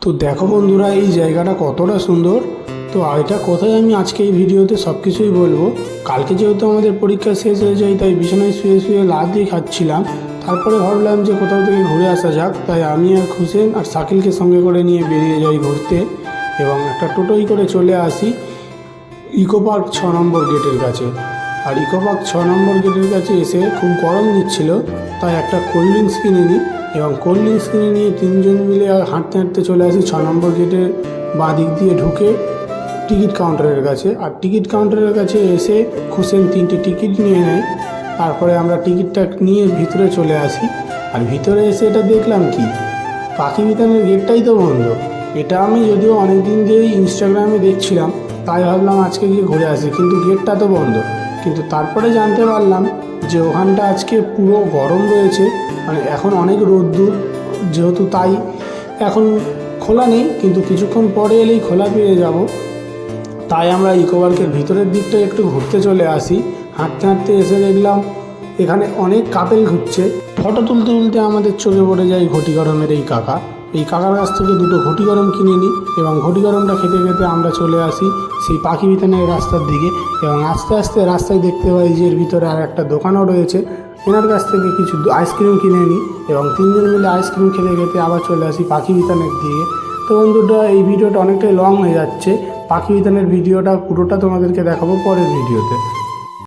তো দেখো বন্ধুরা, এই জায়গাটা কতটা সুন্দর। তো এটা কোথায় আমি আজকে এই ভিডিওতে সব কিছুই বলবো। কালকে যেহেতু আমাদের পরীক্ষা শেষ হয়ে যায়, তাই বিছানায় শুয়ে শুয়ে লাফ দিয়ে খাচ্ছিলাম। তারপরে ভাবলাম যে কোথাও থেকে ঘুরে আসা যাক, তাই আমি আর হোসেন আর শাকিলকে সঙ্গে করে নিয়ে বেরিয়ে যাই ঘুরতে এবং একটা টোটোই করে চলে আসি ইকো পার্ক 6 নম্বর গেটের কাছে। আর ইকো পার্ক 6 নম্বর গেটের কাছে এসে খুব গরম দিচ্ছিল, তাই একটা কোল্ড ড্রিঙ্কস কিনে নিই এবং কোল্ড ড্রিঙ্কস কিনে নিয়ে তিনজন মিলে হাঁটতে হাঁটতে চলে আসি 6 নম্বর গেটের বাঁ দিক দিয়ে ঢুকে টিকিট কাউন্টারের কাছে। আর টিকিট কাউন্টারের কাছে এসে হোসেন 3টে টিকিট নিয়ে নেয়। তারপরে আমরা টিকিটটা নিয়ে ভিতরে চলে আসি। আর ভিতরে এসে এটা দেখলাম কি, পাখি বিতানের গেটটাই তো বন্ধ। এটা আমি যদিও অনেক দিন দিয়েই ইনস্টাগ্রামে দেখছিলাম, তাই ভাবলাম আজকে গিয়ে ঘুরে আসি, কিন্তু গেটটা তো বন্ধ। কিন্তু তারপরে জানতে পারলাম যে ওখানটা আজকে পুরো গরম রয়েছে, মানে এখন অনেক রোদ্দুর যেহেতু, তাই এখন খোলা নেই, কিন্তু কিছুক্ষণ পরে এলেই খোলা পেয়ে যাব। তাই আমরা ইকো পার্কের ভিতরের দিকটা একটু ঘুরতে চলে আসি। হাঁটতে হাঁটতে এসে দেখলাম এখানে অনেক কাপেল ঘুরছে। ফটো তুলতে তুলতে আমাদের চোখে পড়ে যায় ঘটি গরমের এই কাকা। এই কাকার কাছ থেকে 2টো ঘটি গরম কিনে নিই এবং ঘটি গরমটা খেতে খেতে আমরা চলে আসি সেই পাখি বিতানের রাস্তার দিকে। এবং আস্তে আস্তে রাস্তায় দেখতে পাই যে এর ভিতরে আর একটা দোকানও রয়েছে। এনার কাছ থেকে কিছু আইসক্রিম কিনে নিই এবং তিনজন মিলে আইসক্রিম খেতে খেতে আবার চলে আসি পাখি বিতানের দিকে। তো বন্ধুরা, এই ভিডিওটা অনেকটাই লং হয়ে যাচ্ছে। পাখি বিতানের ভিডিওটা পুরোটা তোমাদেরকে দেখাবো পরের ভিডিওতে।